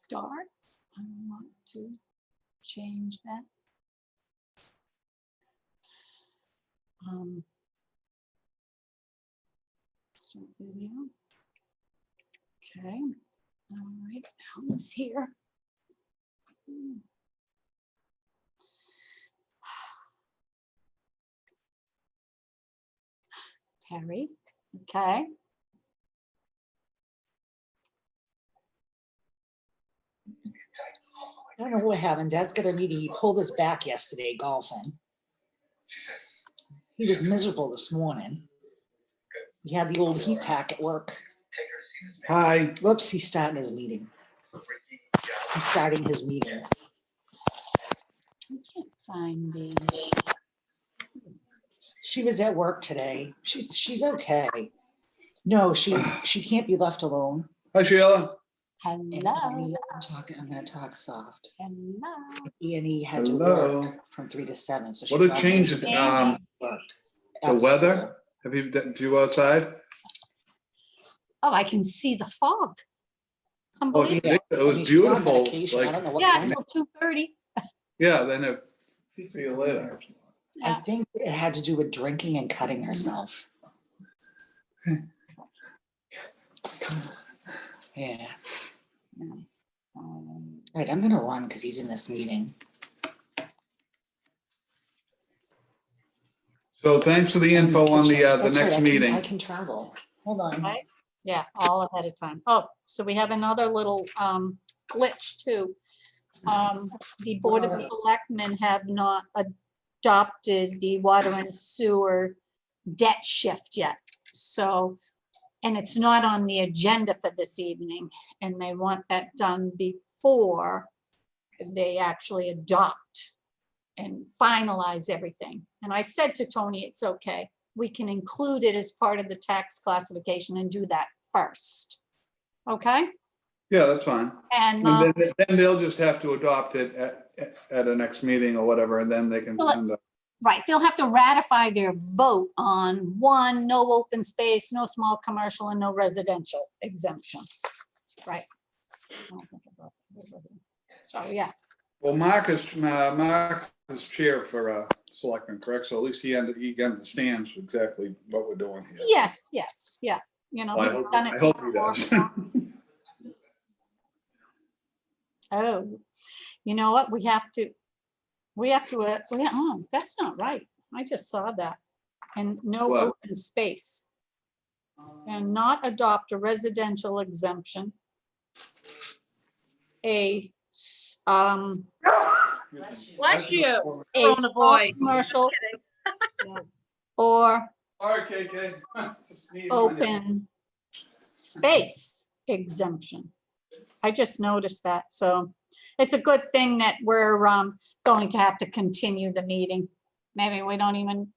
start. I want to change that. Start video. Okay. All right. Alan's here. Perry. Okay. I don't know what happened. Dad's got a meeting. He pulled us back yesterday golfing. He was miserable this morning. He had the old heat pack at work. Hi. Whoops, he's starting his meeting. He's starting his meeting. I can't find the. She was at work today. She's okay. No, she can't be left alone. Hi, Sheila. Hello. I'm gonna talk soft. Hello. E had to Hello. work from 3 to 7. So What a change in work the weather. Have you did you go outside? Oh, I can see the fog. It's Oh, unbelievable. it was beautiful. I don't know what Yeah, kind. until 2:30. Yeah, then it. See you later. I think it had to do with drinking and cutting herself. Yeah. All right, I'm gonna run because he's in this meeting. So thanks for the info on the That's next right, meeting. I can travel. Hold on. Right. Yeah, all ahead of time. Oh, so we have another little glitch too. The Board of Selectmen have not adopted the water and sewer debt shift yet. So, and it's not on the agenda for this evening, and they want that done before they actually adopt and finalize everything. And I said to Tony, it's okay. We can include it as part of the tax classification and do that first. Okay? Yeah, that's fine. And then they'll just have to adopt it at a next meeting or whatever, and then they can send it. right, they'll have to ratify their vote on one, no open space, no small commercial, and no residential exemption. Right. So, yeah. Well, Mark is chair for selectmen, correct? So at least he understands exactly what we're doing here. Yes, yes, yeah. You know, Well, he's done I it hope he before. does. Oh, you know what? We have to, oh, that's not right. I just saw that. And no What? open space. And not adopt a residential exemption. Bless you. A Corona small boy. commercial or All right, KK. open space exemption. I just noticed that, so it's a good thing that we're going to have to continue the meeting. Maybe we don't even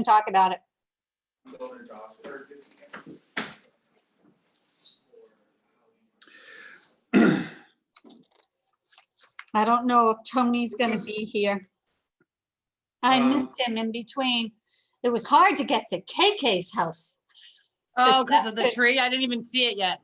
talk about it. I don't know if Tony's gonna be here. I missed him in between. It was hard to get to KK's house. Oh, because of the tree? I didn't even see it yet.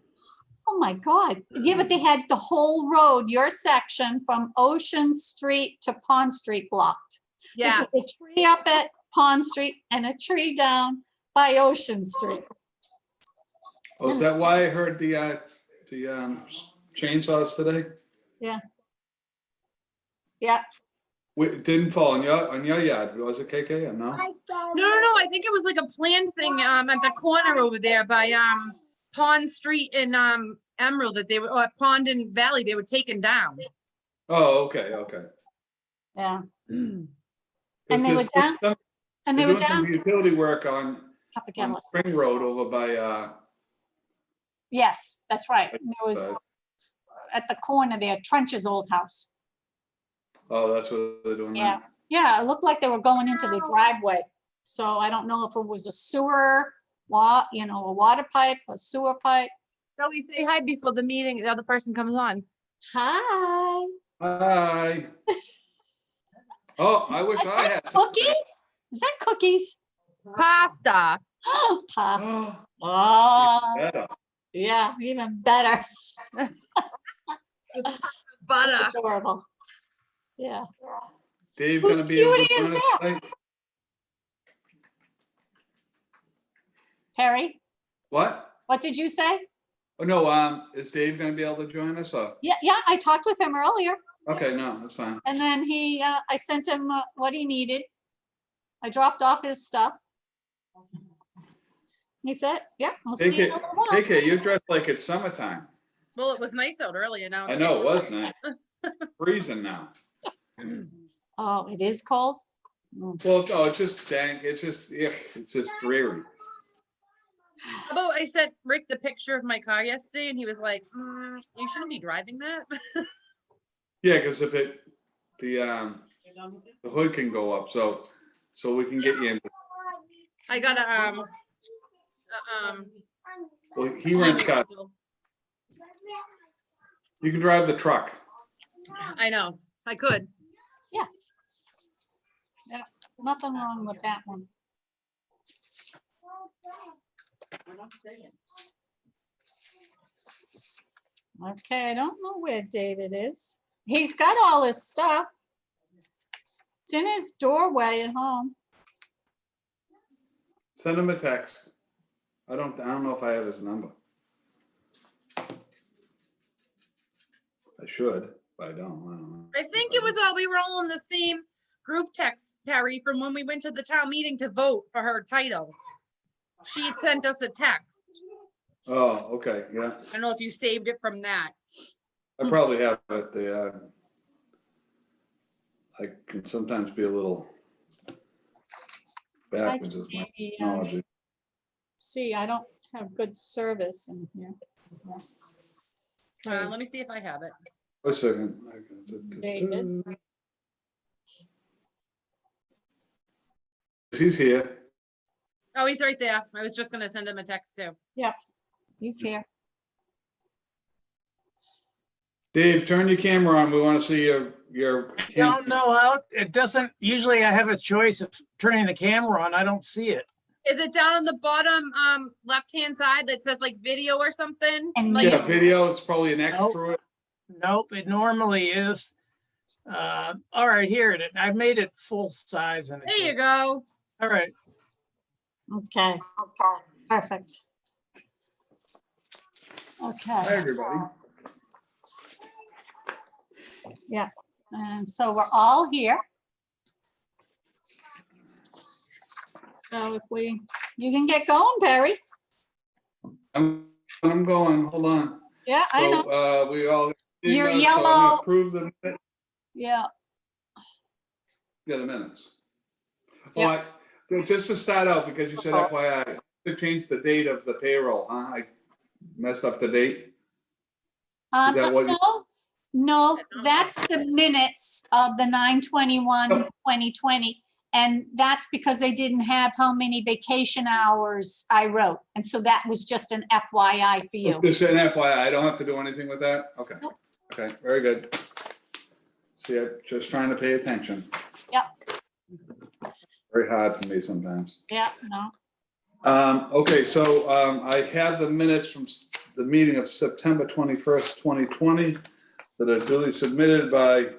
Oh my God. Yeah, but they had the whole road, your section from Ocean Street to Pond Street blocked. Yeah. A tree up at Pond Street and a tree down by Ocean Street. Oh, is that why I heard the chainsaws today? Yeah. It didn't fall on your yard, was it, KK, or no? No. I think it was like a planned thing at the corner over there by Pond Street and Emerald that they were, or Pond and Valley, they were taken down. Oh, okay. Yeah. And they were down- And they They're were doing some down utility work on Papagelis. Spring Road over by, Yes, that's right. And there was at the corner there, Trench's old house. oh, that's what they're doing Yeah. now. Yeah, it looked like they were going into the driveway. So I don't know if it was a sewer, a water pipe, a sewer pipe. So we say hi before the meeting, the other person comes on. Hi. Hi. Oh, I wish I had. Cookies? Is that cookies? Pasta. Pasta. Oh, Oh, better. yeah, even better. Butter. Adorable. Yeah. Dave Whose gonna be able to cutie is join us that? tonight? Harry, What? what did you say? Oh, no, is Dave gonna be able to join us? Yeah, I talked with him earlier, Okay, no, that's fine. and then I sent him what he needed. I dropped off his stuff. He said, yeah, we'll see you in a little while. KK, you're dressed like it's summertime. Well, it was nice out earlier now. I know, it was nice. Freezing now. Oh, it is cold? Mm. Well, no, it's just dank, it's just dreary. Although I sent Rick the picture of my car yesterday and he was like, you shouldn't be driving that. Yeah, because if the hood can go up, so we can get you in. I got a, Well, he rents car. You can drive the truck. I know, I could. Nothing wrong with that one. Okay, I don't know where David is. He's got all his stuff. It's in his doorway at home. Send him a text. I don't know if I have his number. I should, but I don't know. I think it was all, we were all in the same group text, Perry, from when we went to the town meeting to vote for her title. She had sent us a text. Oh, okay, yeah. I don't know if you saved it from that. I probably have it. I can sometimes be a little backwards with my Maybe, technology. see, I don't have good service in here. Let me see if I have it. Wait a second. David. He's here. Oh, he's right there. I was just gonna send him a text too. He's here. Dave, turn your camera on. We want to see your. I don't know how, it doesn't, usually I have a choice of turning the camera on. I don't see it. Is it down on the bottom, left-hand side that says like video or something? And Like, Yeah, video. It's probably an X Nope. through it. Nope, it normally is. All right, here it is. I made it full size and there you go. all right. Okay, perfect. Hi, Okay, everybody. and so we're all here. So if you can get going, Perry. I'm going. Hold on. Yeah, I know. So, we all. You're so I'm gonna yellow. Approve the minutes. Yeah, Yeah, the minutes. Yeah. Oh, just to start out, because you said FYI, to change the date of the payroll, huh? I messed up the date. Is that what you- no, that's the minutes of the 9/21/2020. And that's because they didn't have how many vacation hours I wrote. And so that was just an FYI for you. Just an FYI, I don't have to do anything with that? Okay. Nope. Okay, very good. See, I'm just trying to pay attention. Yep. Very hard for me sometimes. Yeah, no, Okay, so I have the minutes from the meeting of September 21st, 2020 that are duly submitted by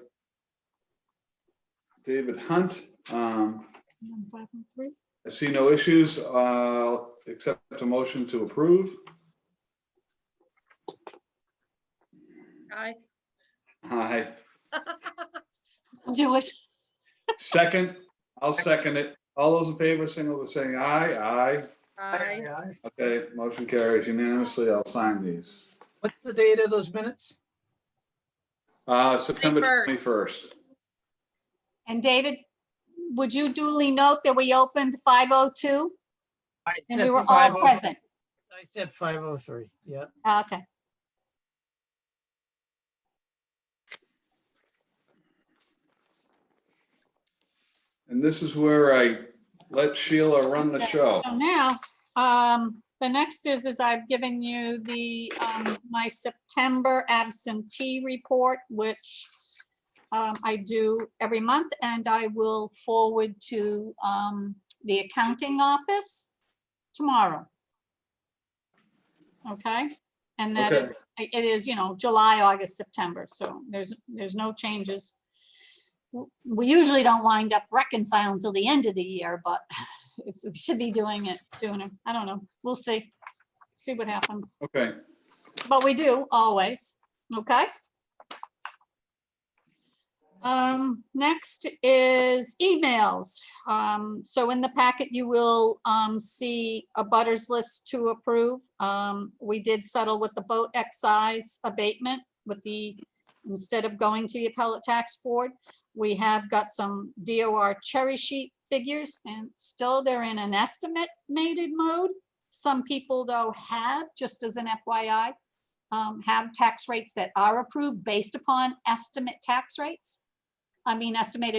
David Hunt. 503. I see no issues. I'll accept a motion to approve. Hi. Aye. Do it. Second, I'll second it. All those in favor, signal by saying aye. Aye. Hi. Okay, motion carries unanimously. I'll sign these. What's the date of those minutes? September 21st. 21st. And David, would you duly note that we opened 5:02 I and said we were all 5:03. present? I said 5:03, yeah. Okay. And this is where I let Sheila run the show. So now, the next is I've given you the, my September absentee report, which I do every month, and I will forward to the accounting office tomorrow. Okay, And that Okay. is, it is, July, August, September, so there's no changes. We usually don't wind up reconciling till the end of the year, but we should be doing it sooner. I don't know. We'll see. See what happens. Okay. But we do always, okay? Next is emails. So in the packet, you will see a butters list to approve. We did settle with the boat excise abatement with instead of going to the appellate tax board. We have got some DOR cherry sheet figures, and still they're in an estimated mode. Some people though have, just as an FYI, have tax rates that are approved based upon estimated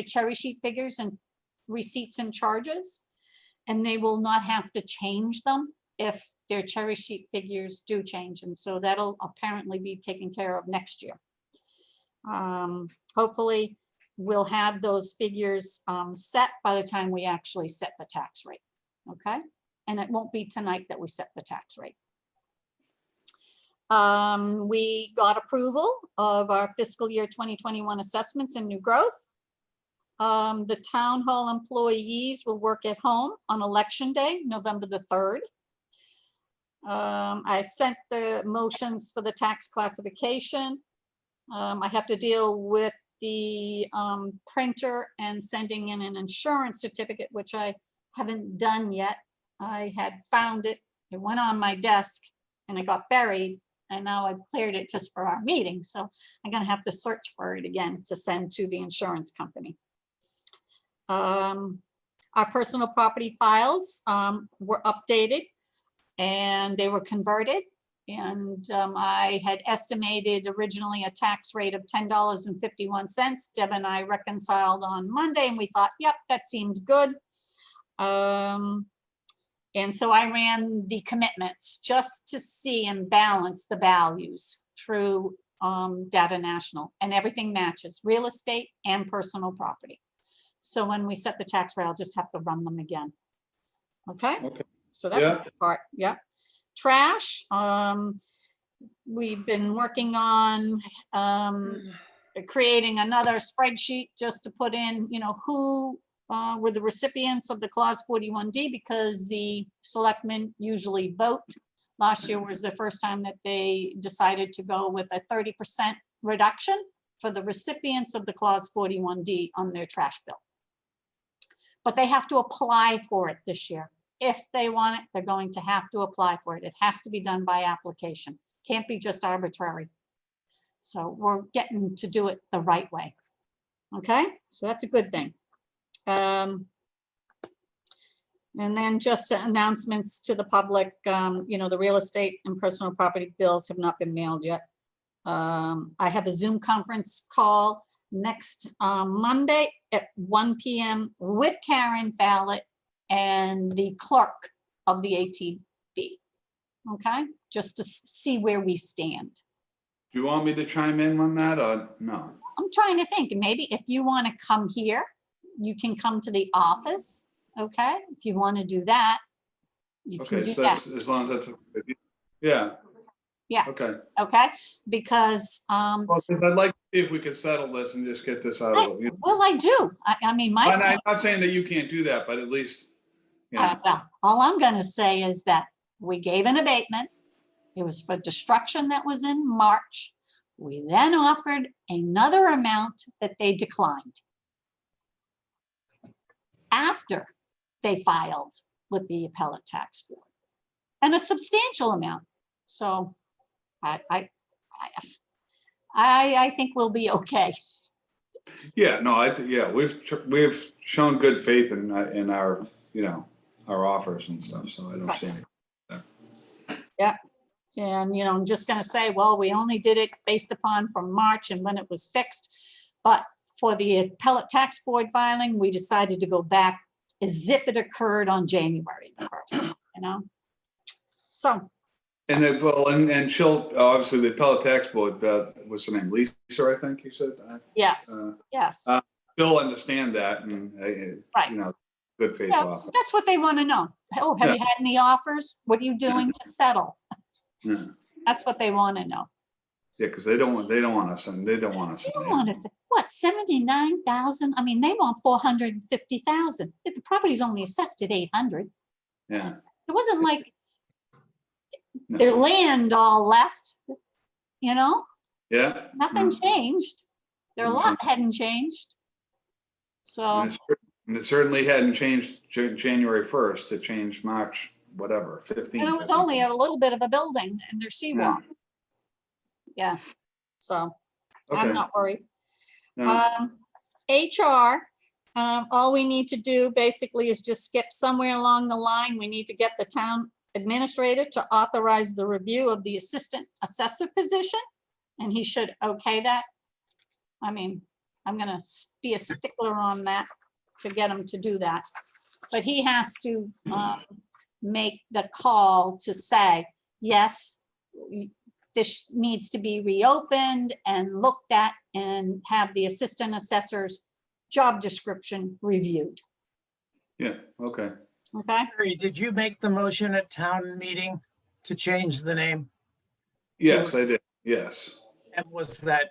cherry sheet figures and receipts and charges. And they will not have to change them if their cherry sheet figures do change. And so that'll apparently be taken care of next year. Hopefully we'll have those figures set by the time we actually set the tax rate. Okay. And it won't be tonight that we set the tax rate. We got approval of our fiscal year 2021 assessments and new growth. The town hall employees will work at home on election day, November the 3rd. I sent the motions for the tax classification. I have to deal with the printer and sending in an insurance certificate, which I haven't done yet. I had found it, it went on my desk and it got buried, and now I've cleared it just for our meeting. So I'm gonna have to search for it again to send to the insurance company. Our personal property files were updated and they were converted. And I had estimated originally a tax rate of $10.51. Deb and I reconciled on Monday and we thought, yep, that seemed good. And so I ran the commitments just to see and balance the values through Data National, and everything matches, real estate and personal property. So when we set the tax rate, I'll just have to run them again. Okay. Okay. So that's a good part. Yeah. Trash. We've been working on creating another spreadsheet just to put in, who were the recipients of the clause 41D, because the selectmen usually vote. Last year was the first time that they decided to go with a 30% reduction for the recipients of the clause 41D on their trash bill. But they have to apply for it this year. If they want it, they're going to have to apply for it. It has to be done by application. Can't be just arbitrary. So we're getting to do it the right way. Okay, so that's a good thing. And then just announcements to the public, the real estate and personal property bills have not been mailed yet. I have a Zoom conference call next Monday at 1 p.m. with Karen Fallett and the clerk of the ATB. Okay, just to see where we stand. Do you want me to chime in on that or no? I'm trying to think, maybe if you want to come here, you can come to the office. Okay, if you want to do that, you can Okay, do so that. that's, as long as that's, yeah. Yeah. Okay. Okay, because Well, 'cause I'd like to see if we could settle this and just get this out of the. well, I do. I mean, I'm my not saying that you can't do that, but at least, yeah. well, all I'm going to say is that we gave an abatement. It was for destruction that was in March. We then offered another amount that they declined after they filed with the appellate tax board, and a substantial amount. So I think we'll be okay. Yeah, no, yeah, we've shown good faith in our, our offers and stuff, so I don't see any. Yeah. And, I'm just going to say, well, we only did it based upon from March and when it was fixed. But for the appellate tax board filing, we decided to go back as if it occurred on January the 1st, So, And then, well, and she'll, obviously, the appellate tax board, what's her name, Lisa, I think you said? yes, yes. She'll understand that and, Right. good faith Yeah, offer. that's what they want to know. Oh, have Yeah. you had any offers? What are you doing to settle? Yeah. That's what they want to know. Yeah, because they don't want us and they don't want us. They in don't there. want to, what, 79,000? I mean, they want 450,000. If the property's only assessed at 800. Yeah. It wasn't like No. their land all left, you know, Yeah. nothing no. changed. Their Didn't lot hadn't changed. So, And it certainly hadn't changed January 1st. It changed March, whatever, 15th. and it was only a little bit of a building and their seawall. Yeah, so I'm Okay. not worried. No. HR, all we need to do basically is just skip somewhere along the line. We need to get the town administrator to authorize the review of the assistant assessor position. And he should okay that. I mean, I'm gonna be a stickler on that to get him to do that. But he has to make the call to say, yes, this needs to be reopened and looked at and have the assistant assessor's job description reviewed. Yeah, okay. Okay, Harry, did you make the motion at town meeting to change the name? Yes, I did. Yes. And was that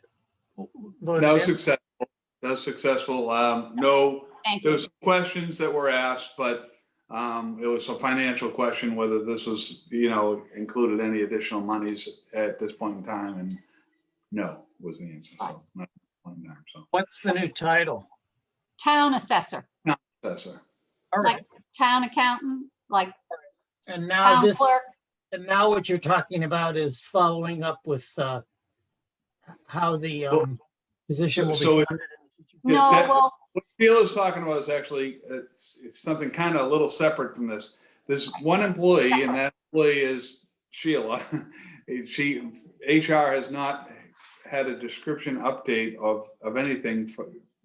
voted That was in? successful. That was successful. No, thank there you. was some questions that were asked, but it was a financial question, whether this was, included any additional monies at this point in time, and no was the answer. So, not at this point in time, so. What's the new title? Town assessor, That's it. All like right, town accountant, like and now town this, clerk. and now what you're talking about is following up with how the position will so be it- funded. Yeah, No, that- well, What Sheila's talking about is actually, it's something kind of a little separate from this. There's one employee, and that employee is Sheila. HR has not had a description update of anything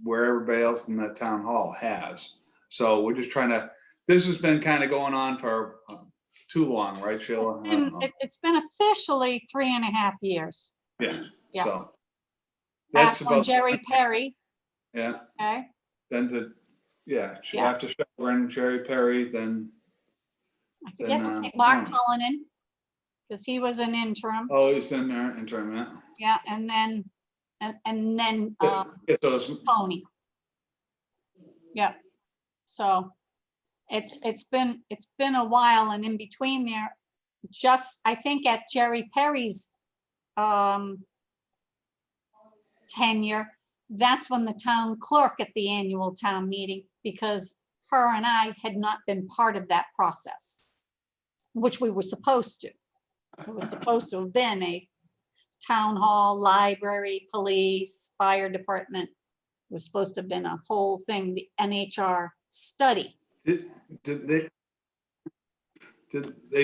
where everybody else in the town hall has. So we're just trying to, this has been kind of going on for too long, right, Sheila? I don't know. it's been officially 3.5 years. Yeah, Yeah. so. Back That's when about, Jerry Perry, yeah, okay, then Yeah. after Chauvin, Jerry Perry, then, I forget, Then, Mark Cullinan, because he was an interim, oh, he's in there, interim, yeah. yeah, and then, and then Yeah, so it's, Tony. Yeah, so it's been a while, and in between there, just, I think at Jerry Perry's tenure, that's when the town clerk at the annual town meeting, because her and I had not been part of that process, which we were supposed to. It was supposed to have been a town hall, library, police, fire department. It was supposed to have been a whole thing, the NHR study. did they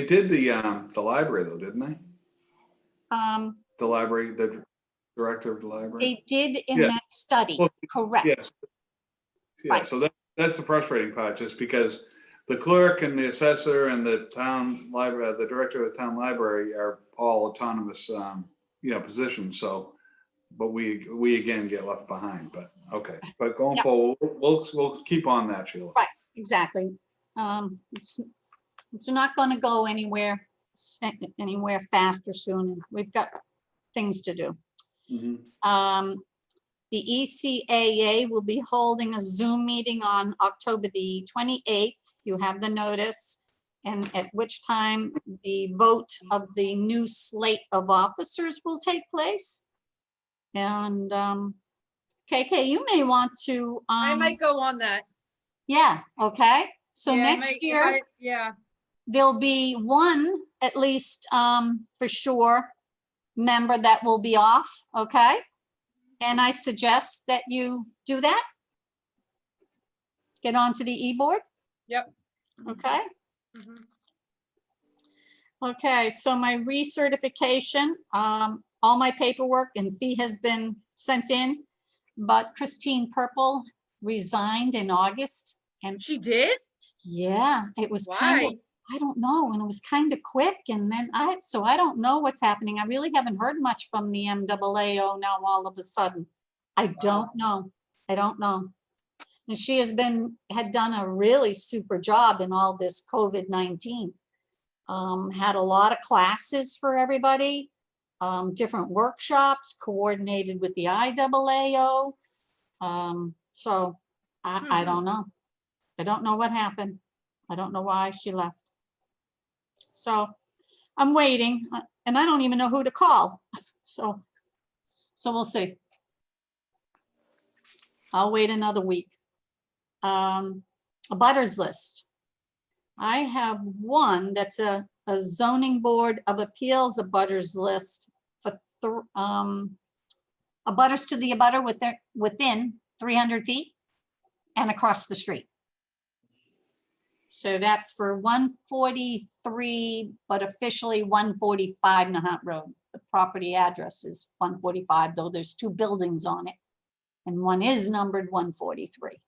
did the library though, didn't they? The library, the director of the library? They did in Yeah. that study, Well, correct. Yes. Yeah, Right. so that's the frustrating part, just because the clerk and the assessor and the town library, the director of the town library are all autonomous, positions, so. But we again get left behind, but okay, but going Yeah. forward, we'll keep on that, Sheila. Right, exactly. It's not gonna go anywhere fast or soon. We've got things to do. Mhm. The ECAA will be holding a Zoom meeting on October the 28th. You have the notice. And at which time the vote of the new slate of officers will take place. And KK, you may want to, I might go on that. yeah, okay. So Yeah, I next might- year, Yeah, there'll be one, at least, for sure, member that will be off, okay? And I suggest that you do that. Get onto the e-board. Yep. Okay, Mhm. okay, so my recertification, all my paperwork and fee has been sent in, but Christine Purple resigned in August, and She did? yeah, it was kind of, Why? I don't know, and it was kind of quick, and then so I don't know what's happening. I really haven't heard much from the MAAO now all of a sudden. I don't know. I don't know. And she had done a really super job in all this COVID-19. Had a lot of classes for everybody, different workshops coordinated with the IAAO. So I don't know. I don't know what happened. I don't know why she left. So I'm waiting, and I don't even know who to call. So we'll see. I'll wait another week. A butters list. I have one that's a zoning board of appeals abutters list for abutters to the abutter within 300 feet and across the street. So that's for 143, but officially 145 Nahant Road. The property address is 145, though there's 2 buildings on it, and one is numbered 143.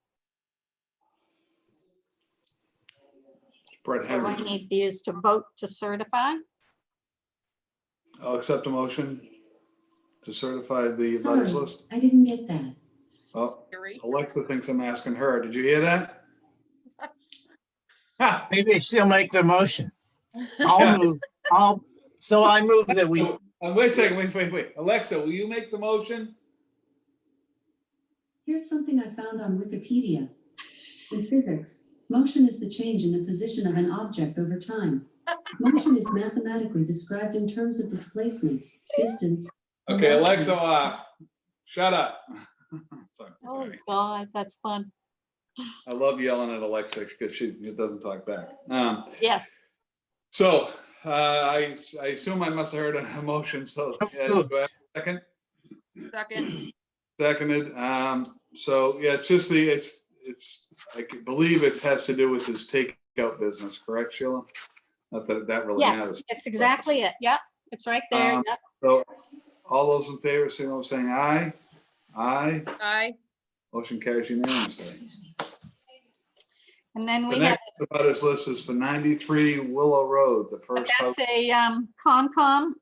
Brett So I Henry. need these to vote to certify. I'll accept a motion to certify the Sorry, butters list. I didn't get that. Oh, Gary. Alexa thinks I'm asking her. Did you hear that? Ha! Maybe she'll make the motion. Yeah. I'll move. I move that we, Wait a second, wait. Alexa, will you make the motion? Here's something I found on Wikipedia. In physics, motion is the change in the position of an object over time. Motion is mathematically described in terms of displacement, distance. Okay, velocity. Alexa off. Shut up. Sorry. Oh God, that's fun. I love yelling at Alexa because she doesn't talk back. Yeah, So I assume I must have heard a motion. So do I have a second? Second. Seconded. So yeah, it's just I believe it has to do with his takeout business, correct, Sheila? Not that that really yes, matters. it's exactly it. Yep, it's right there. Yep. So all those in favor, signal by saying aye. Aye. Aye. Motion carries unanimously. And then The we have, next abutters list is for 93 Willow Road, the but first house. that's a Concom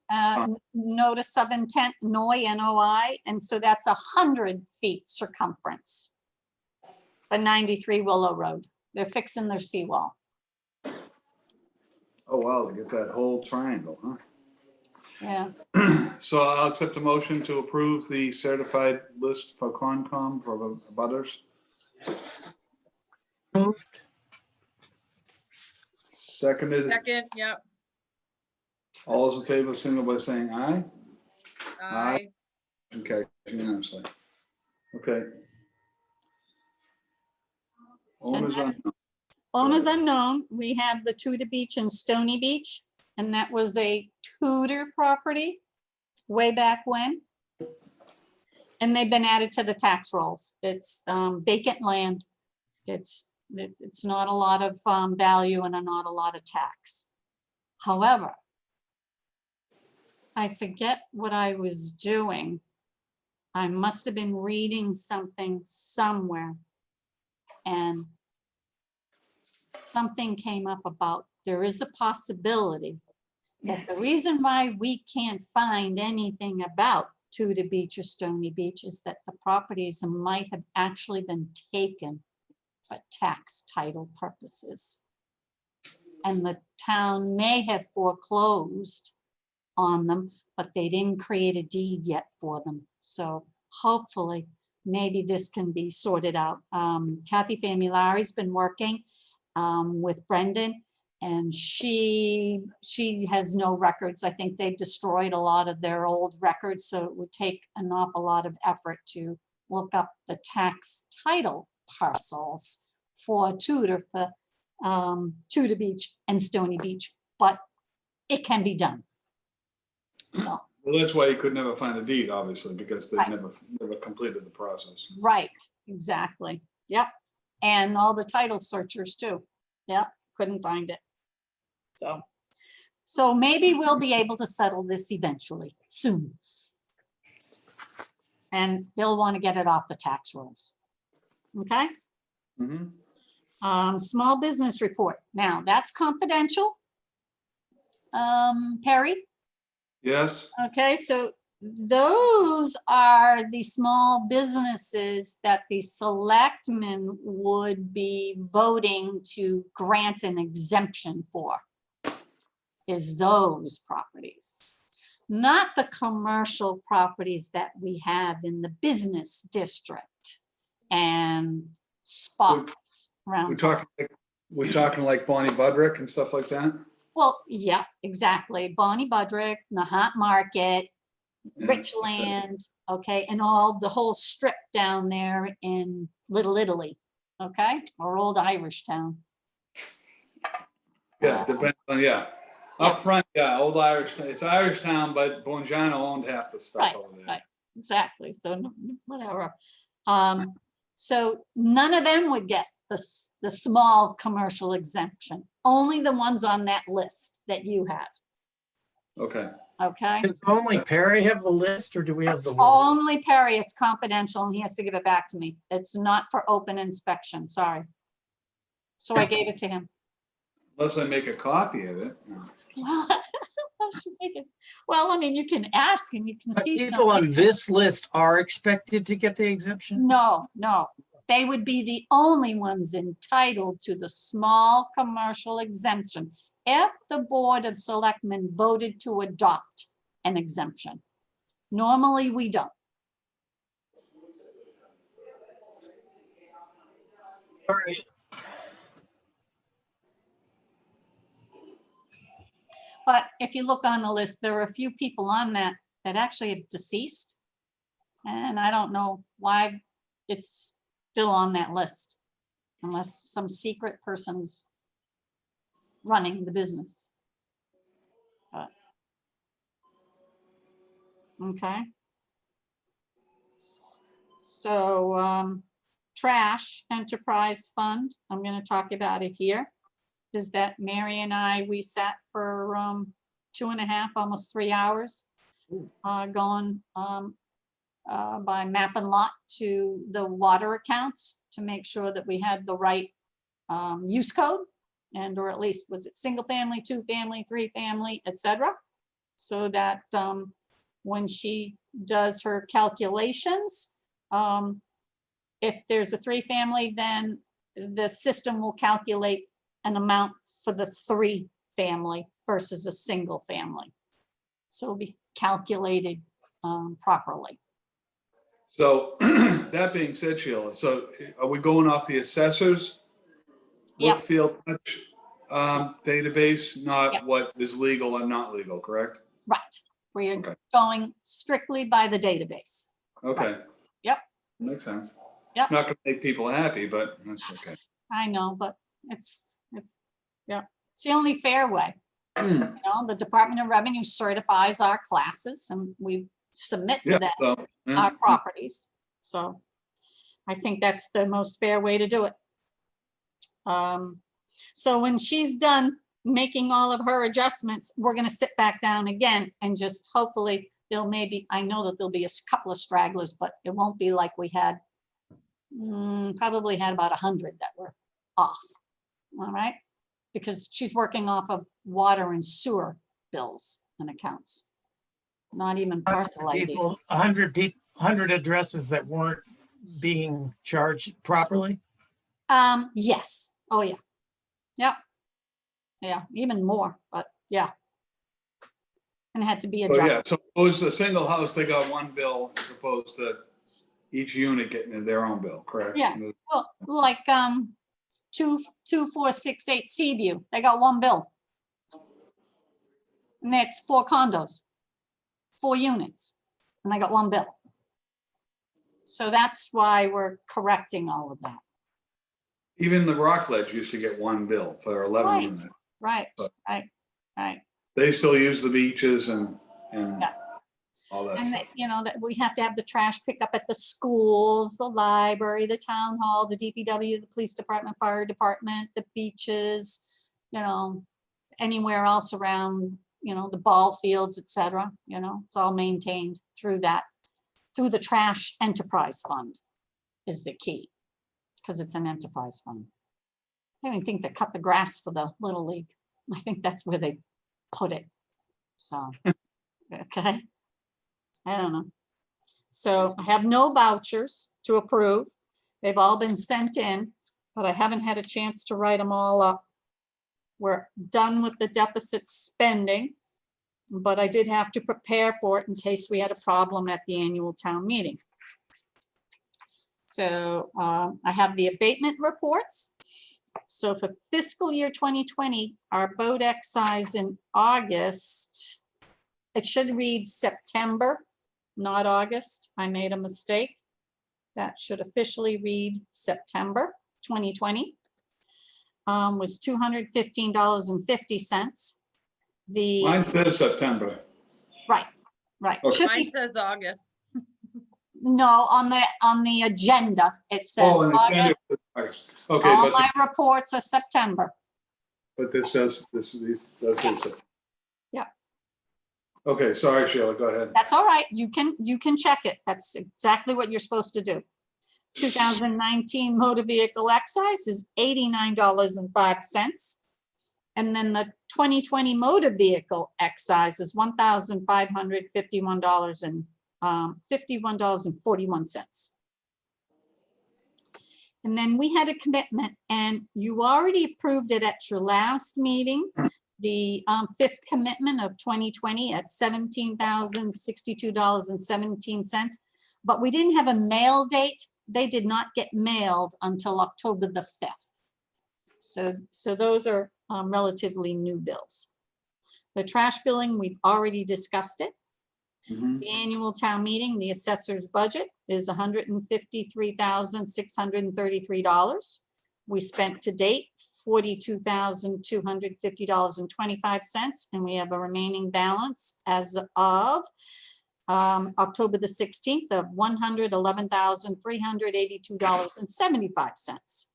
notice of intent, NOI, NOI, and so that's 100 feet circumference. But 93 Willow Road. They're fixing their seawall. Oh, wow, they get that whole triangle, huh? Yeah, So I'll accept a motion to approve the certified list for Concom for the abutters. moved. Seconded. Second, yep. All those in favor, signal by saying aye. Aye. Okay, unanimously. Okay. Owners then- unknown. owners unknown. We have the Tudor Beach and Stony Beach, and that was a Tudor property way back when. And they've been added to the tax rolls. It's vacant land. It's not a lot of value and not a lot of tax. However, I forget what I was doing. I must have been reading something somewhere, and something came up about there is a possibility that the reason why we can't find anything about Tudor Beach or Stony Beach is that the properties might have actually been taken for tax title purposes. And the town may have foreclosed on them, but they didn't create a deed yet for them. So hopefully, maybe this can be sorted out. Kathy Famulari's been working with Brendan, and she has no records. I think they've destroyed a lot of their old records, so it would take an awful lot of effort to look up the tax title parcels for Tudor Beach and Stony Beach, but it can be done. So, Well, that's why you could never find a deed, obviously, because they Right. never completed the process. right, exactly. Yep. And all the title searchers too. Yep, couldn't find it. So maybe we'll be able to settle this eventually, soon. And they'll want to get it off the tax rolls. Okay? Mhm. Small business report. Now, that's confidential. Perry? Yes, Okay, so those are the small businesses that the selectmen would be voting to grant an exemption for. is those properties, not the commercial properties that we have in the business district and spots around. We're talking like Bonnie Budrick and stuff like that? Well, yeah, exactly. Bonnie Budrick, Nahant Market, Yeah. Richland, okay, and all the whole strip down there in Little Italy, okay, or Old Irish Town. Yeah, depends on, yeah. Yeah. Up front, yeah, Old Irish, it's Irish Town, but Bongiorno owned half the stuff Right, over there. right. Exactly. So whatever. So none of them would get the small commercial exemption. Only the ones on that list that you have. Okay, Okay. Does only Perry have the list or do we have the? list? Only Perry. It's confidential and he has to give it back to me. It's not for open inspection. Sorry. So I gave it to him. unless I make a copy of it. Well, I mean, you can ask and you can But see. people something. on this list are expected to get the exemption? No, no, they would be the only ones entitled to the small commercial exemption if the Board of Selectmen voted to adopt an exemption. Normally, we don't. All right. But if you look on the list, there are a few people on that actually have deceased. And I don't know why it's still on that list, unless some secret person's running the business. But, okay. So trash enterprise fund, I'm going to talk about it here. Is that Mary and I, we sat for 2.5, almost 3 hours, going by map and lot to the water accounts to make sure that we had the right use code, and or at least was it single family, 2 family, 3 family, etc. So that when she does her calculations, if there's a 3 family, then the system will calculate an amount for the 3 family versus a single family. So it'll be calculated properly. So that being said, Sheila, so are we going off the assessors? Yep. Brookfield Touch database, not Yep. what is legal and not legal, correct? Right. We're Okay. going strictly by the database. Okay. Yep. Makes sense. Yep. Not gonna make people happy, but that's okay. I know, but it's yeah, it's the only fair way. You know, the Department of Revenue certifies our classes and we submit to Yeah, them so, yeah. our properties. So I think that's the most fair way to do it. So when she's done making all of her adjustments, we're going to sit back down again and just hopefully there'll maybe, I know that there'll be a couple of stragglers, but it won't be like we had, probably had about 100 that were off. All right. Because she's working off of water and sewer bills and accounts. Not even parcel ID. People, 100 addresses that weren't being charged properly? Yes. Oh, yeah. Yep. Yeah, even more, but yeah. And it had to be So, yeah, adjusted. so it was a single house, they got one bill as opposed to each unit getting their own bill, correct? Yeah. Well, like 2468 Seaview, they got one bill. And that's 4 condos, 4 units, and they got one bill. So that's why we're correcting all of that. Even the Rockledge used to get one bill for 11 Right. units. Right, But- right. They still use the beaches and Yeah. all that And stuff. that, you know, that we have to have the trash picked up at the schools, the library, the town hall, the DPW, the police department, fire department, the beaches, you know, anywhere else around, you know, the ball fields, etc. You know, it's all maintained through that, through the trash enterprise fund is the key, because it's an enterprise fund. I don't even think they cut the grass for the Little League. I think that's where they put it. So, okay. I don't know. So I have no vouchers to approve. They've all been sent in, but I haven't had a chance to write them all up. We're done with the deficit spending, but I did have to prepare for it in case we had a problem at the annual town meeting. So I have the abatement reports. So for fiscal year 2020, our boat excise in August, it should read September, not August. I made a mistake. That should officially read September 2020. Was $215.50. Mine says September. Right. Okay. Should Mine be, says August. no, on the agenda, it says Oh, and the August. agenda is August. Okay, All my reports are September. but this does say September. Yeah. Okay, sorry, Sheila, go ahead. That's all right. You can check it. That's exactly what you're supposed to do. 2019 motor vehicle excise is $89.05. And then the 2020 motor vehicle excise is $1,551.41. And then we had a commitment, and you already approved it at your last meeting, the fifth commitment of 2020 at $17,062.17. But we didn't have a mail date. They did not get mailed until October the 5th. So those are relatively new bills. The trash billing, we've already discussed it. Mhm. The annual town meeting, the assessor's budget is $153,633. We spent to date $42,250.25, and we have a remaining balance as of October the 16th of $111,382.75.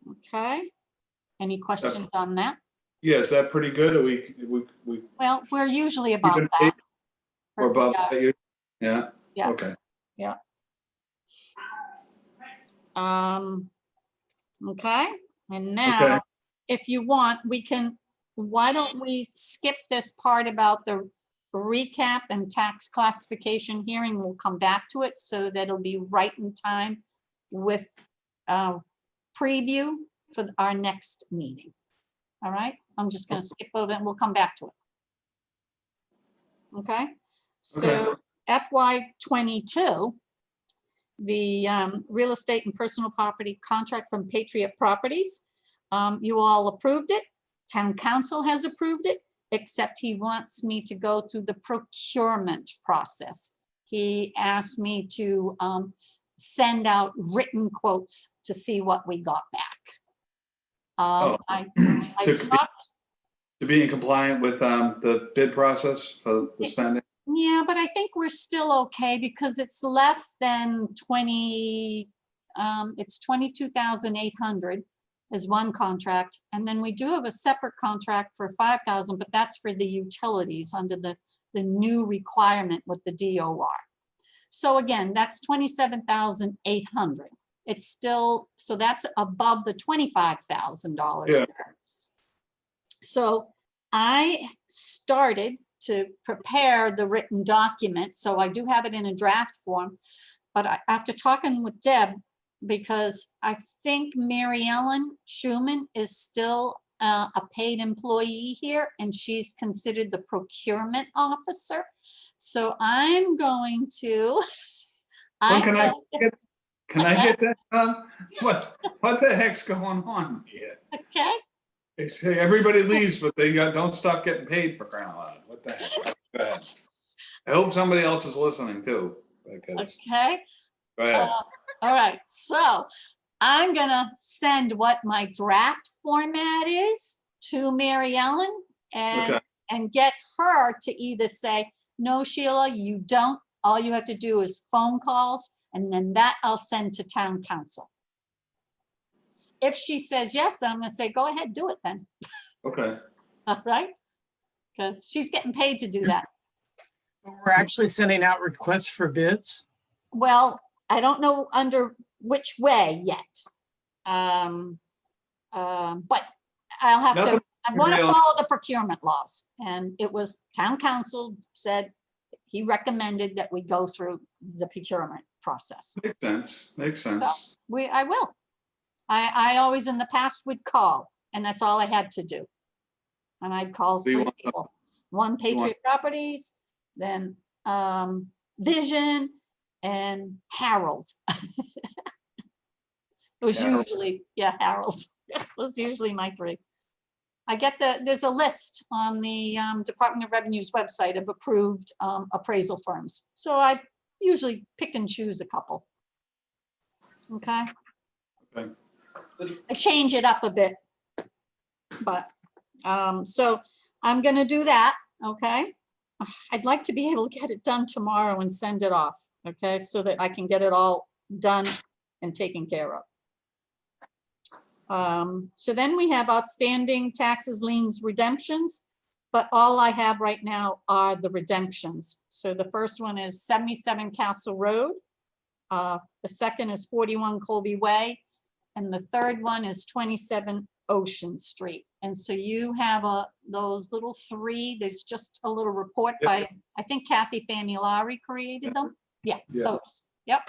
Okay, any questions on that? Yeah, is that pretty good? Are we Well, we're usually about Keeping that. or above Yeah. that? Yeah? Yeah. Okay. Okay, and Okay. now, if you want, why don't we skip this part about the recap and tax classification hearing? We'll come back to it so that it'll be right in time with preview for our next meeting. All right, I'm just gonna skip over and we'll come back to it. Okay, so FY 22, the real estate and personal property contract from Patriot Properties. You all approved it. Town council has approved it, except he wants me to go through the procurement process. He asked me to send out written quotes to see what we got back. I talked. To be in compliant with the bid process for the spending? Yeah, but I think we're still okay because it's less than 20, it's 22,800 is one contract. And then we do have a separate contract for 5,000, but that's for the utilities under the new requirement with the DOR. So again, that's 27,800. It's still, so that's above the $25,000. Yeah. So I started to prepare the written document. So I do have it in a draft form, but after talking with Deb, because I think Mary Ellen Schuman is still a paid employee here and she's considered the procurement officer. So I'm going to. Well, can I get that? What the heck's going on here? Okay. They say everybody leaves, but they don't stop getting paid for crying out loud. What the heck? Go ahead. I hope somebody else is listening too. Because, Okay. go ahead. All right. So I'm going to send what my draft format is to Mary Ellen and get her to either say, no, Sheila, you don't. All you have to do is phone calls, and then that I'll send to town council. If she says yes, then I'm going to say, go ahead, do it then. Okay. All right? Because she's getting paid to do that. We're actually sending out requests for bids. Well, I don't know under which way yet. But I'll have to, I want to follow the procurement laws. And it was town council said he recommended that we go through the procurement process. Makes sense. Makes sense. I will. I always in the past would call, and that's all I had to do. And I'd call So you 3 want- people, one Patriot Properties, then Vision, and Harold. It was Harold. usually, yeah, Harold. It was usually my 3. There's a list on the Department of Revenue's website of approved appraisal firms. So I usually pick and choose a couple. Okay, Okay. I change it up a bit. But, so I'm gonna do that, okay? I'd like to be able to get it done tomorrow and send it off, okay? So that I can get it all done and taken care of. So then we have outstanding taxes, liens, redemptions, but all I have right now are the redemptions. So the first one is 77 Castle Road. The second is 41 Colby Way. And the third one is 27 Ocean Street. And so you have those little 3, there's just a little report Yep. by, I think Kathy Famulari created them. Yeah, Yeah. those, yep.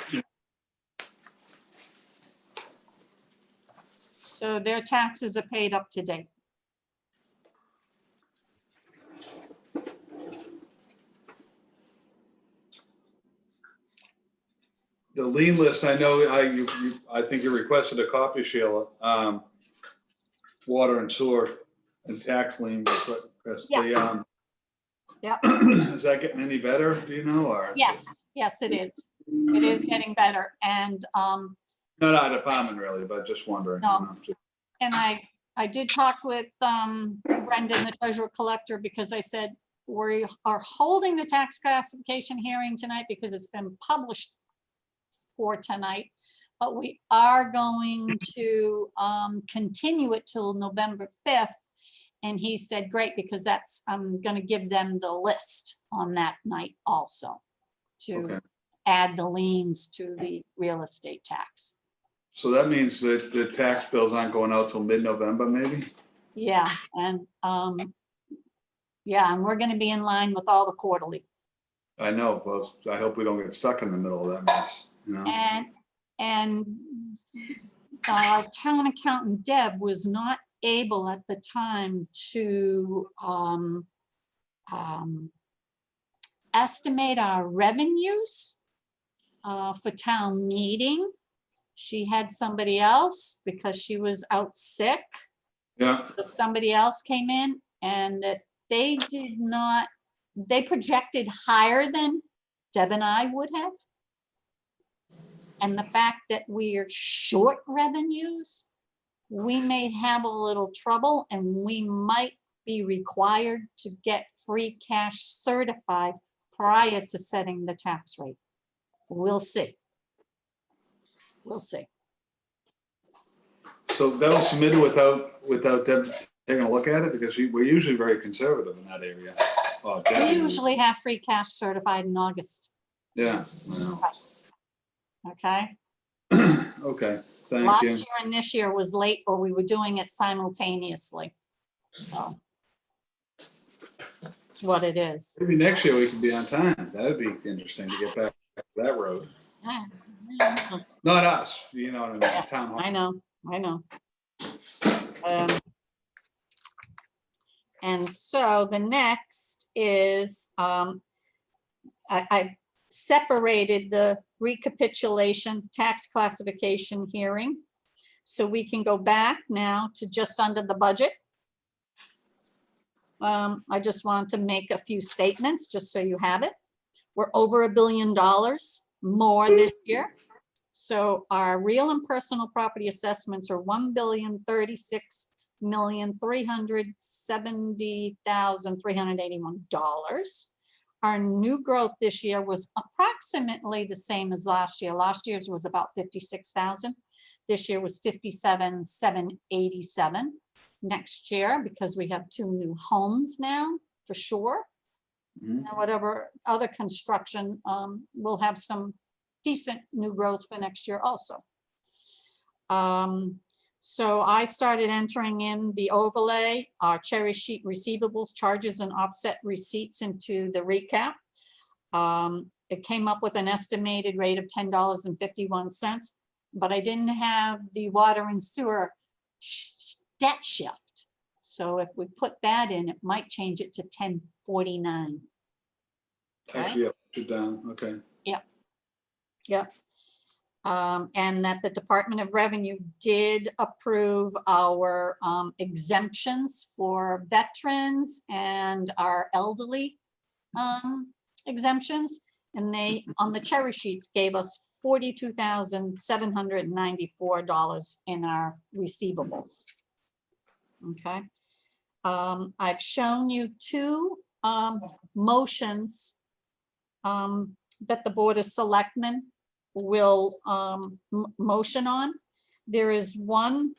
So their taxes are paid up to date. The lien list, I know, I think you requested a copy, Sheila. Water and sewer and tax lien. Yeah. Yep. Is that getting any better, do you know, or? Yes, yes, it is. It is getting better. And Not our department really, but just wondering. you No. know. And I did talk with Brendan, the treasurer collector, because I said, we are holding the tax classification hearing tonight because it's been published for tonight. But we are going to continue it till November 5th. And he said, great, because I'm gonna give them the list on that night also to Okay. add the liens to the real estate tax. So that means that the tax bills aren't going out till mid-November, maybe? Yeah, and yeah, and we're gonna be in line with all the quarterly. I know, well, I hope we don't get stuck in the middle of that mess, you know? And our town accountant Deb was not able at the time to estimate our revenues for town meeting. She had somebody else because she was out sick. Yeah, So somebody else came in and that they projected higher than Deb and I would have. And the fact that we are short revenues, we may have a little trouble and we might be required to get free cash certified prior to setting the tax rate. We'll see. We'll see. so that was submitted without Deb taking a look at it, because we're usually very conservative in that area. Oh, We Deb, usually have free cash certified in August, Yeah, I know. okay? Okay, thank Last you. year and this year was late, or we were doing it simultaneously. So. It's what it is. Maybe next year we can be on time. That'd be interesting to get back to that road. Not us, you know what I mean, Yeah, town hall. I know. And so the next is, I separated the recapitulation tax classification hearing. So we can go back now to just under the budget. I just want to make a few statements, just so you have it. We're over $1 billion more this year. So our real and personal property assessments are $1,036,370,381. Our new growth this year was approximately the same as last year. Last year's was about 56,000. This year was 57,787. Next year, because we have 2 new homes now, for sure. Mhm. And whatever other construction, we'll have some decent new growth for next year also. So I started entering in the overlay, our cherry sheet receivables, charges, and offset receipts into the recap. It came up with an estimated rate of $10.51. but I didn't have the water and sewer debt shift. So if we put that in, it might change it to 1049. Actually, yeah, put it down, okay. Yep. And that the Department of Revenue did approve our exemptions for veterans and our elderly exemptions. And they, on the cherry sheets, gave us $42,794 in our receivables. Okay. I've shown you two motions that the Board of Selectmen will motion on. There is one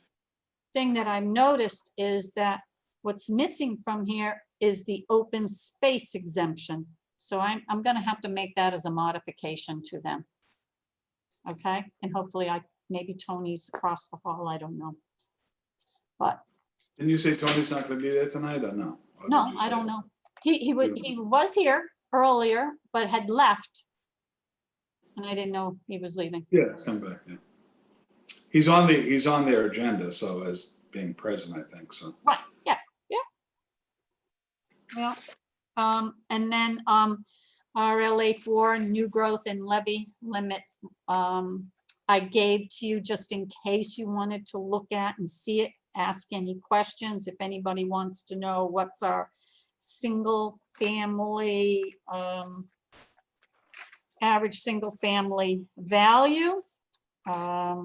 thing that I've noticed is that what's missing from here is the open space exemption. So I'm gonna have to make that as a modification to them. Okay, and hopefully maybe Tony's across the hall, I don't know. But Didn't you say Tony's not gonna be there tonight, or no? Or did no, you I say don't it? know. He was here earlier, but had left. And I didn't know he was leaving. Yeah, it's come back, yeah. He's on their agenda, so as being present, I think, so. Right, yeah. And then RLA4, new growth and levy limit, I gave to you just in case you wanted to look at and see it, ask any questions. If anybody wants to know what's our single family, average single family value. I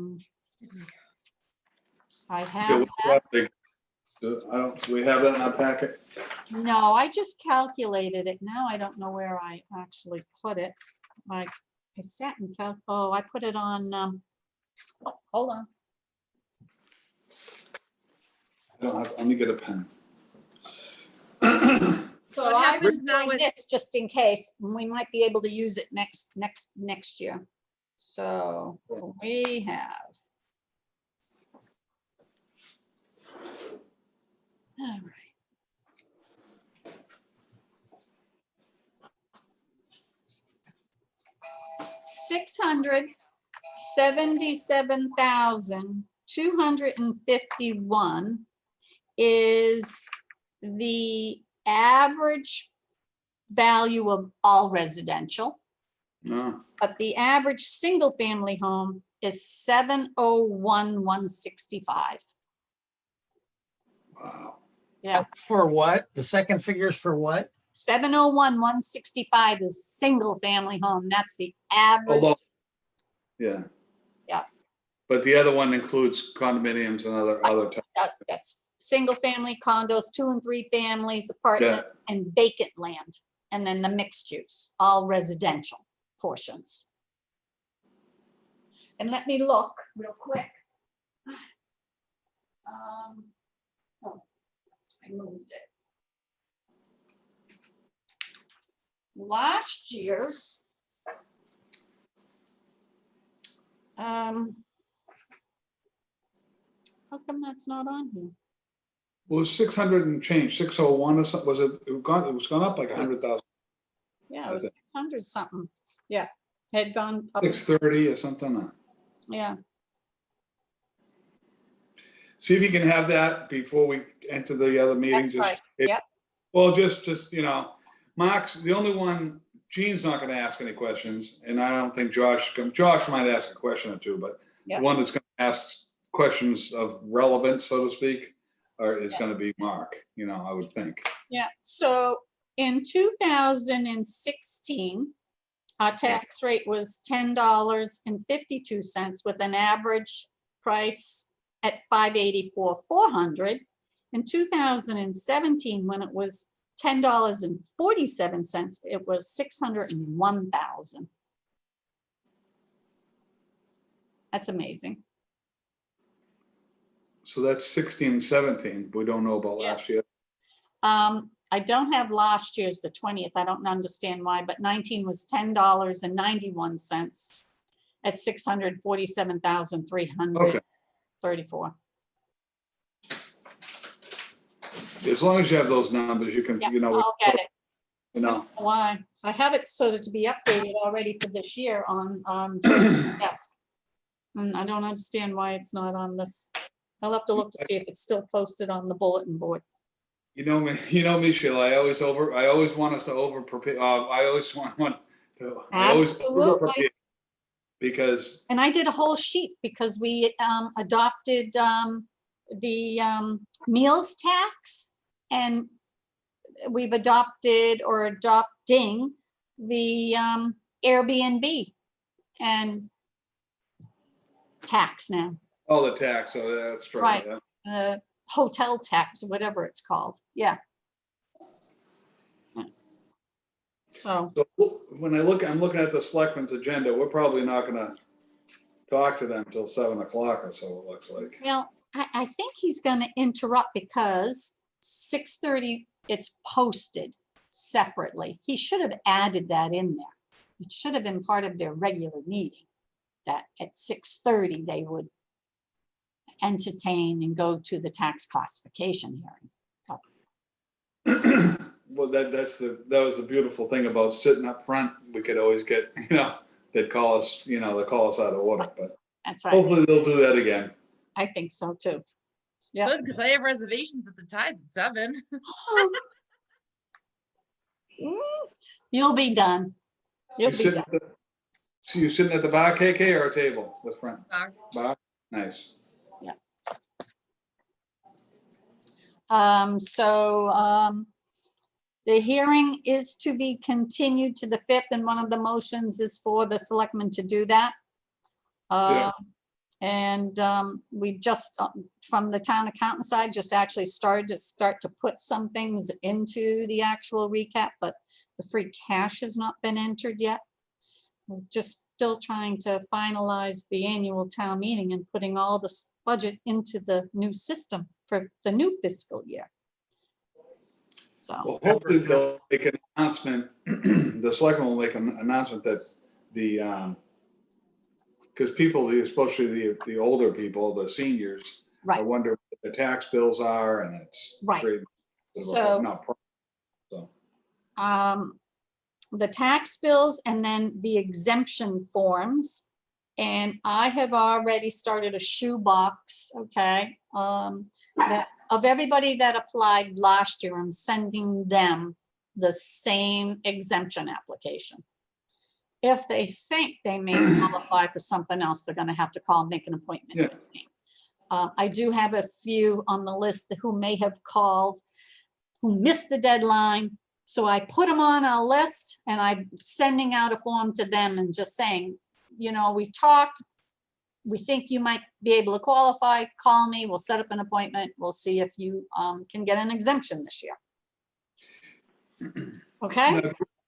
Yeah, have what's that. that big? Do we have that in our packet? No, I just calculated it. Now I don't know where I actually put it. I sat and I put it on, hold on. I don't have, let me get a pen. So What I happens was now doing with- this just in case, and we might be able to use it next year. So we have. All right. $677,251 is the average value of all residential, No, but the average single family home is 701,165. wow. Yeah, That's for what? The second figure is for what? 701,165 is single family home. That's the average. Although, yeah. Yeah. But the other one includes condominiums and other types. That's single family condos, 2 and 3 families, apartments, and vacant land. And then the mixed use, all residential portions. And let me look real quick. Oh, I moved it. Last year's. How come that's not on here? Well, it was 600 and change, 601 or something, was it, it was gone up like 100,000, Yeah, it was 600 something. Yeah, had gone up. 630 or something. Yeah, See if you can have that before we enter the other meeting. that's right. Yep. Well, just, Mark's the only one, Gene's not gonna ask any questions, and I don't think Josh might ask a question or two, but the Yep. one that's gonna ask questions of relevance, so to speak, is Yep. gonna be Mark, I would think. Yeah, so in 2016, our tax rate was $10.52 with an average price at $584,400. In 2017, when it was $10.47, it was $601,000. That's amazing. So that's 16, 17, we don't know about Yeah. last year. I don't have last year's, the 20th. I don't understand why, but 19 was $10.91 at $647,334. As long as you have those numbers, you can, Yeah, I'll get it. Why? I have it so that to be updated already for this year on Joyce's desk. I don't understand why it's not on this. I'll have to look to see if it's still posted on the bulletin board. You know me, Sheila, I always want us to over prepare, I always want to, I always Absolutely. over prepare. Because, And I did a whole sheet because we adopted the meals tax, and we've adopted or adopting the Airbnb and tax now, oh, the tax, so that's true. Right. Yeah. hotel tax, whatever it's called. Yeah. So, So when I'm looking at the selectmen's agenda, we're probably not gonna talk to them till 7 o'clock or so, it looks like. well, I think he's going to interrupt because 6:30, it's posted separately. He should have added that in there. It should have been part of their regular meeting, that at 6:30, they would entertain and go to the tax classification hearing. Well, that was the beautiful thing about sitting up front. We could always get, they'd call us, they call us out of order, but That's right. hopefully they'll do that again. I think so too. Yeah. Good, because I have reservations at the Tides at 7. You'll be done. You'll You be sitting done. So you sitting at the bar, KK, or a table with friends? Bar. Bar, nice. The hearing is to be continued to the 5th, and one of the motions is for the selectmen to do that. Yeah. And we just, from the town accountant side, just actually started to put some things into the actual recap, but the free cash has not been entered yet. We're just still trying to finalize the annual town meeting and putting all this budget into the new system for the new fiscal year. So, Well, hopefully they'll make an announcement, the selectmen will make an announcement that because people, especially the older people, the seniors, I right, wonder what the tax bills are, and it's Right. great. So- the tax bills and then the exemption forms. And I have already started a shoebox, okay? That of everybody that applied last year, I'm sending them the same exemption application. If they think they may qualify for something else, they're gonna have to call and make an appointment. Yeah. with me. I do have a few on the list who may have called, who missed the deadline. So I put them on a list and I'm sending out a form to them and just saying, we talked, we think you might be able to qualify, call me, we'll set up an appointment, we'll see if you can get an exemption this year. Okay?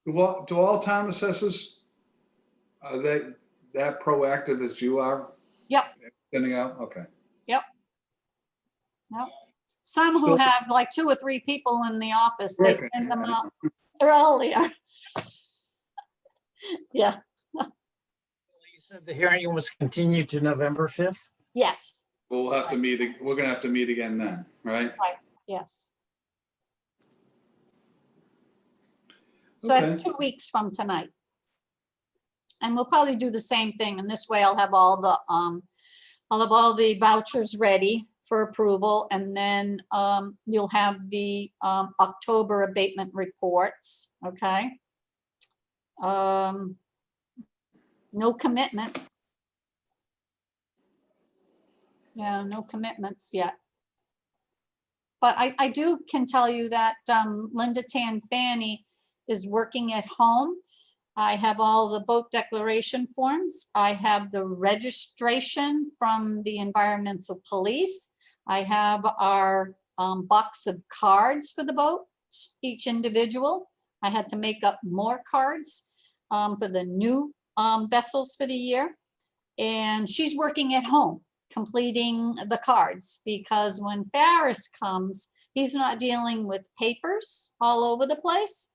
Now, do all town assessors, are they that proactive as you are? Yep. Sending out, okay. Some who So- have like 2 or 3 people in the office, they Okay, send them yeah, out earlier. Yeah, You said the hearing was continued to November 5th? yes, We'll have to meet, we're gonna have to meet again then, right? yes. So that's Okay. 2 weeks from tonight. And we'll probably do the same thing, and this way I'll have all the vouchers ready for approval, and then you'll have the October abatement reports, okay? No commitments. Yeah, no commitments yet. But I can tell you that Linda Tanfani is working at home. I have all the boat declaration forms. I have the registration from the environmental police. I have our box of cards for the boat, each individual. I had to make up more cards for the new vessels for the year. And she's working at home, completing the cards, because when Ferris comes, he's not dealing with papers all over the place.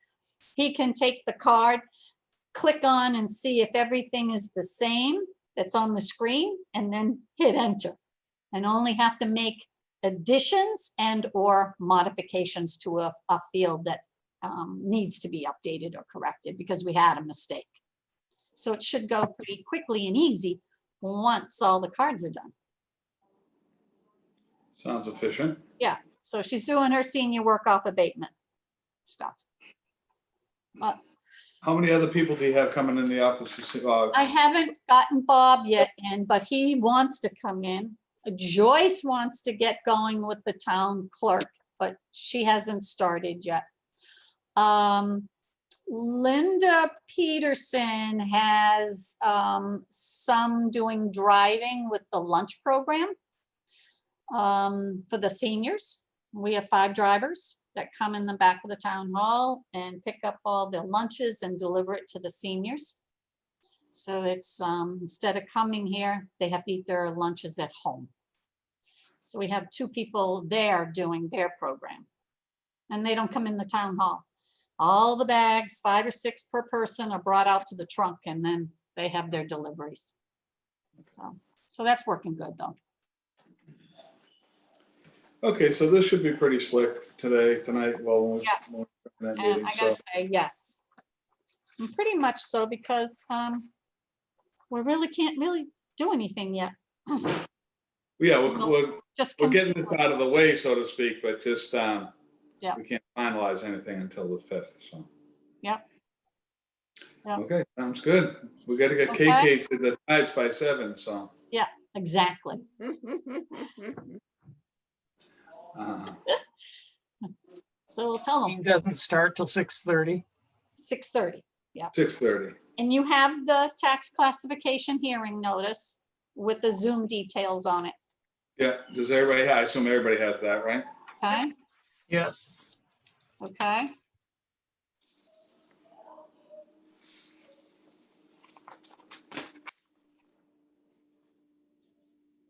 He can take the card, click on and see if everything is the same that's on the screen, and then hit enter, and only have to make additions and or modifications to a field that needs to be updated or corrected because we had a mistake. So it should go pretty quickly and easy. once all the cards are done. Sounds efficient. So she's doing her senior work off abatement stuff. How many other people do you have coming in the office? I haven't gotten Bob yet in, but he wants to come in. Joyce wants to get going with the town clerk, but she hasn't started yet. Linda Peterson has some doing driving with the lunch program for the seniors. We have 5 drivers that come in the back of the town hall and pick up all their lunches and deliver it to the seniors. So it's instead of coming here, they have to eat their lunches at home. So we have 2 people there doing their program, and they don't come in the town hall. All the bags, 5 or 6 per person, are brought out to the trunk, and then they have their deliveries. So that's working good though. Okay, so this should be pretty slick tonight. Well, when we that And meeting, I gotta so. say, yes. And pretty much so, because we really can't really do anything yet. Yeah, we're Just we're come getting this forward. out of the way, so to speak, but just, Yeah. we can't finalize anything until the 5th, so. Yep. Yep. Okay, sounds good. We gotta get Okay. cake to the Tides by 7, so. Exactly. uh, So we'll tell them Meeting doesn't start till 6:30. 6:30. 6:30. And you have the tax classification hearing notice with the Zoom details on it, Yeah, does everybody, I assume everybody has that, right? okay? Yes. Okay,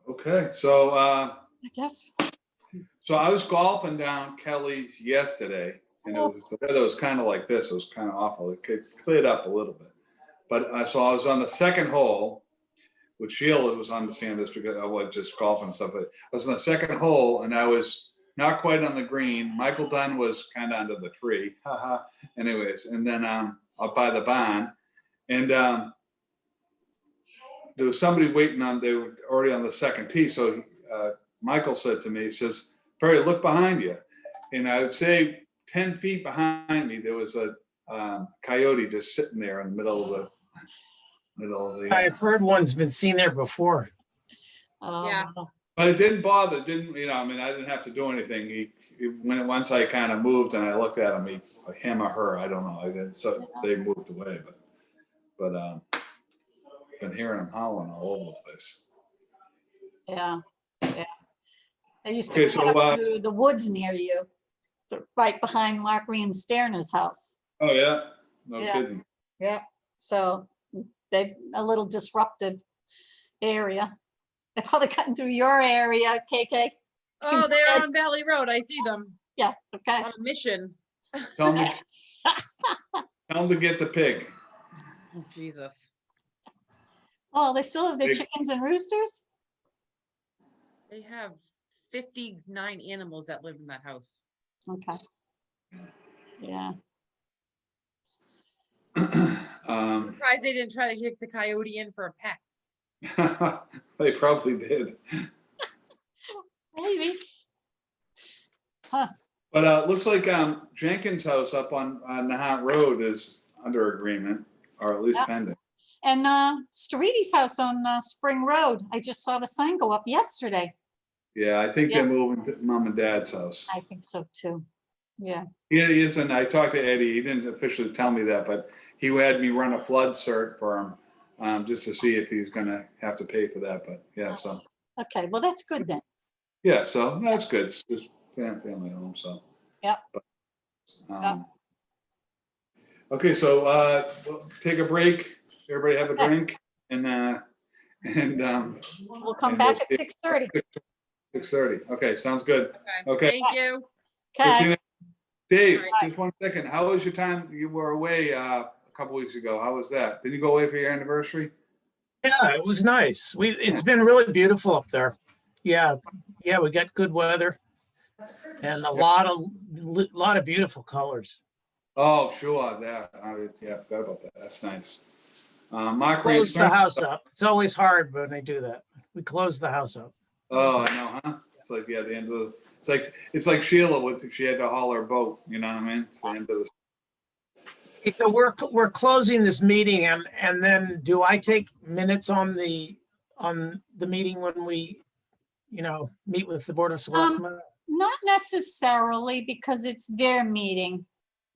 Okay, so, I guess, so I was golfing down Kelly's yesterday, and it was, the weather was kind of like this, it was kind of awful, it cleared up a little bit. But, so I was on the 2nd hole, with Sheila was understand this because I was just golfing and stuff, but I was on the 2nd hole, and I was not quite on the green. Michael Dunn was kind of under the tree, haha, anyways, and then up by the barn, and there was somebody waiting on, they were already on the 2nd tee, so Michael said to me, he says, Perry, look behind you. And I would say 10 feet behind me, there was a coyote just sitting there in the middle of the. I've heard one's been seen there before. Yeah. But it didn't bother, didn't, I mean, I didn't have to do anything. Once I kind of moved and I looked at him or her, I don't know. So they moved away, but been hearing him howling all over the place. yeah. I used Okay, to so, go through the woods near you, right behind Mark Reen Sterner's house. Oh, yeah? No Yeah. kidding. Yeah, so they've a little disruptive area. They're probably cutting through your area, KK. Oh, they're on Valley Road. I see them Yeah, okay. on a mission. Tell them to get the pig. Oh, Jesus. Oh, they still have their Big- chickens and roosters? They have 59 animals that live in that house. Okay. Yeah, Surprised they didn't try to take the coyote in for a pet. They probably did. maybe. But it looks like Jenkins' house up on Nahant Road is under agreement, or at least Yeah. pending. And Stariti's house on Spring Road, I just saw the sign go up yesterday. Yeah, I think Yeah. they're moving to Mom and Dad's house. I think so too. Yeah, He isn't, I talked to Eddie, he didn't officially tell me that, but he had me run a flood cert for him, just to see if he's gonna have to pay for that, but yeah, so, okay, well, that's good then. yeah, so that's good, it's just family home, so. Yep. But, Okay, so, we'll take a break, everybody have a Okay. drink, and We'll come And back we'll at see- 6:30. 6:30, okay, sounds good. Okay. Okay. Thank you. We'll see you Okay, next- Dave, All right. just 1 second, how was your time, you were away a couple weeks ago, how was that? Did you go away for your anniversary? Yeah, it was nice. It's been really beautiful up there. Yeah, we got good weather and a lot of beautiful colors. Oh, sure, yeah, I forgot about that, that's nice. Mark Close the Reed. house up. It's always hard when they do that. We close the house up. Oh, I know, huh? It's like, yeah, the end of the, it's like Sheila with, she had to haul her boat, you know what I mean? It's the end of the. So we're closing this meeting and then do I take minutes on the meeting when we, meet with the Board of Selectmen? Not necessarily, because it's their meeting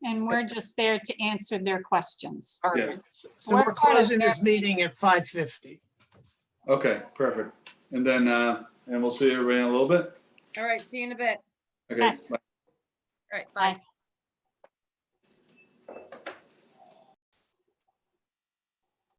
and we're just there to answer their questions. All Yeah. right. So We're we're part of closing this meeting at 5:50. Okay, perfect. And then, and we'll see everybody in a little bit. All right, see you in a bit. Okay. Okay. bye. All right, bye. Bye.